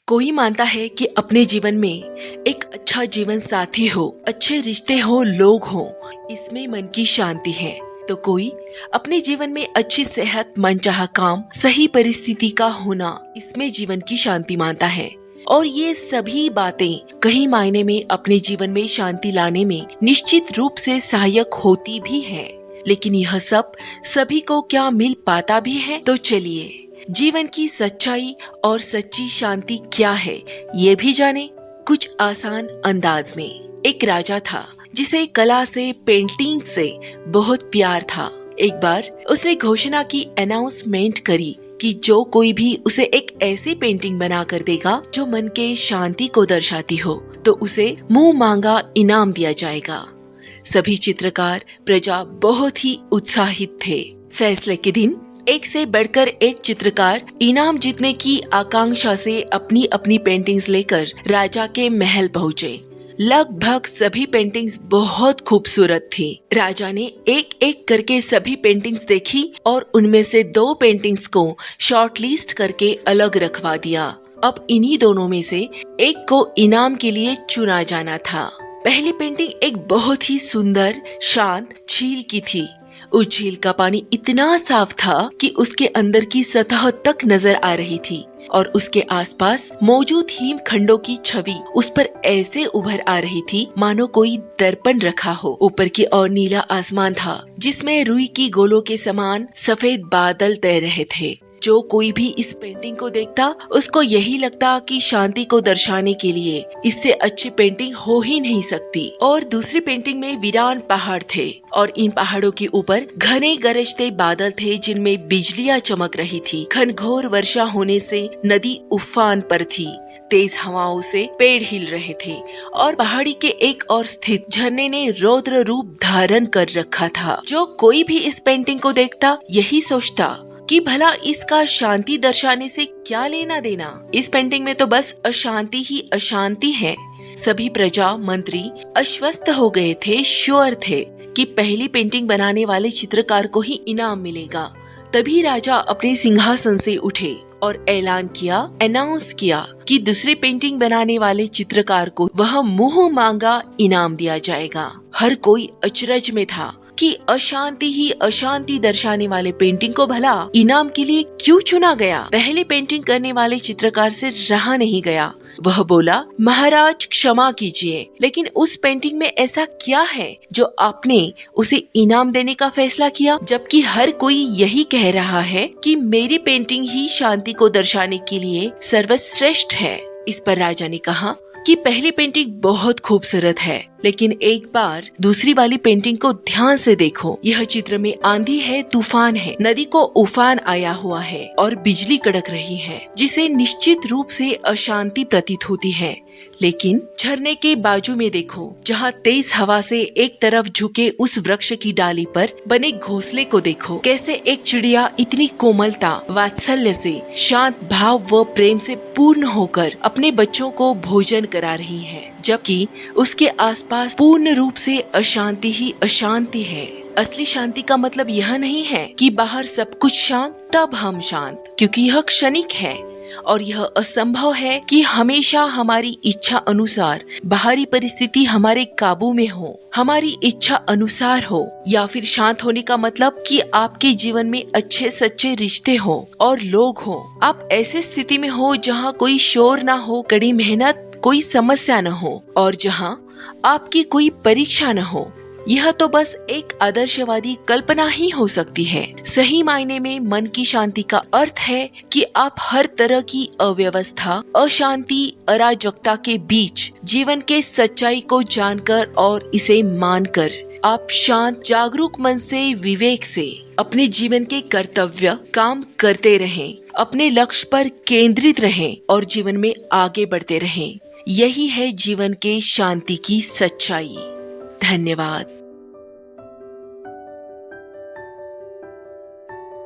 कोई मानता है कि अपने जीवन में एक अच्छा जीवन साथी हो, अच्छे रिश्ते हो, लोग हो, इसमें मन की शांति है। तो कोई अपने जीवन में अच्छी सेहत, मनचाहा काम, सही परिस्थिति का होना, इसमें जीवन की शांति मानता है। और ये सभी बातें कहीं मायने में अपने जीवन में शांति लाने में निश्चित रूप से सहायक होती भी हैं। लेकिन यह सब सभी को क्या मिल पाता भी है? तो चलिए जीवन की सच्चाई और सच्ची शांति क्या है ये भी जाने कुछ आसान अंदाज में। एक राजा था जिसे कला से, पेंटिंग से बहुत प्यार था। एक बार उसने घोषणा की, अनाउंसमेंट करी कि जो कोई भी उसे एक ऐसी पेंटिंग बना कर देगा जो मन के शांति को दर्शाती हो तो उसे मुंह मांगा इनाम दिया जाएगा। सभी चित्रकार, प्रजा बहुत ही उत्साहित थे। फैसले के दिन एक से बढ़कर एक चित्रकार इनाम जीतने की आकांक्षा से अपनी अपनी पेंटिंग्स लेकर राजा के महल पहुँचे। लगभग सभी पेंटिंग्स बहुत खूबसूरत थी। राजा ने एक एक करके सभी पेंटिंग्स देखी और उनमें से 2 पेंटिंग्स को शॉर्टलिस्ट करके अलग रखवा दिया। अब इन्हीं दोनों में से एक को इनाम के लिए चुना जाना था। पहली पेंटिंग एक बहुत ही सुंदर, शांत झील की थी। उस झील का पानी इतना साफ था कि उसके अंदर की सतह तक नजर आ रही थी और उसके आसपास मौजूद हिमखंडों की छवि उस पर ऐसे उभर आ रही थी मानो कोई दर्पण रखा हो। ऊपर की ओर नीला आसमान था जिसमें रुई की गोलों के समान सफेद बादल तैर रहे थे। जो कोई भी इस पेंटिंग को देखता उसको यही लगता कि शांति को दर्शाने के लिए इससे अच्छी पेंटिंग हो ही नहीं सकती। और दूसरी पेंटिंग में वीरान पहाड़ थे और इन पहाड़ों के ऊपर घने गरजते बादल थे जिनमें बिजलियां चमक रही थी। घनघोर वर्षा होने से नदी उफान पर थी। तेज हवाओं से पेड़ हिल रहे थे और पहाड़ी के एक और स्थित झरने ने रौद्र रूप धारण कर रखा था। जो कोई भी इस पेंटिंग को देखता यही सोचता कि भला इसका शांति दर्शाने से क्या लेना देना। इस पेंटिंग में तो बस अशांति ही अशांति है। सभी प्रजा, मंत्री आश्वस्त हो गए थे, श्योर थे कि पहली पेंटिंग बनाने वाले चित्रकार को ही इनाम मिलेगा। तभी राजा अपने सिंहासन से उठे और ऐलान किया, अनाउंस किया कि दूसरी पेंटिंग बनाने वाले चित्रकार को वह मुंह मांगा इनाम दिया जाएगा। हर कोई अचरज में था कि अशांति ही अशांति दर्शाने वाले पेंटिंग को भला इनाम के लिए क्यों चुना गया। पहली पेंटिंग करने वाले चित्रकार से रहा नहीं गया। वह बोला, महाराज क्षमा कीजिए, लेकिन उस पेंटिंग में ऐसा क्या है जो आपने उसे इनाम देने का फैसला किया, जबकि हर कोई यही कह रहा है कि मेरी पेंटिंग ही शांति को दर्शाने के लिए सर्वश्रेष्ठ है। इस पर राजा ने कहा कि पहली पेंटिंग बहुत खूबसूरत है, लेकिन एक बार दूसरी वाली पेंटिंग को ध्यान से देखो। यह चित्र में आंधी है, तूफान है, नदी को उफान आया हुआ है और बिजली कड़क रही है, जिसे निश्चित रूप से अशांति प्रतीत होती है। लेकिन झरने के बाजू में देखो, जहाँ तेज हवा से एक तरफ झुके उस वृक्ष की डाली पर बने घोंसले को देखो। कैसे एक चिड़िया इतनी कोमलता, वात्सल्य से, शांत भाव व प्रेम से पूर्ण होकर अपने बच्चों को भोजन करा रही है, जबकि उसके आसपास पूर्ण रूप से अशांति ही अशांति है। असली शांति का मतलब यह नहीं है कि बाहर सब कुछ शांत तब हम शांत, क्योंकि यह क्षणिक है और यह असंभव है कि हमेशा हमारी इच्छा अनुसार बाहरी परिस्थिति हमारे काबू में हो, हमारी इच्छा अनुसार हो। या फिर शांत होने का मतलब कि आपके जीवन में अच्छे सच्चे रिश्ते हो और लोग हो। आप ऐसे स्थिति में हो जहाँ कोई शोर ना हो, कड़ी मेहनत, कोई समस्या न हो और जहाँ आपकी कोई परीक्षा न हो। यह तो बस एक आदर्शवादी कल्पना ही हो सकती है। सही मायने में मन की शांति का अर्थ है कि आप हर तरह की अव्यवस्था, अशांति, अराजकता के बीच जीवन के सच्चाई को जानकर और इसे मानकर आप शांत, जागरूक मन से, विवेक से अपने जीवन के कर्तव्य काम करते रहें, अपने लक्ष्य पर केंद्रित रहें और जीवन में आगे बढ़ते रहें। यही है जीवन के शांति की सच्चाई। धन्यवाद।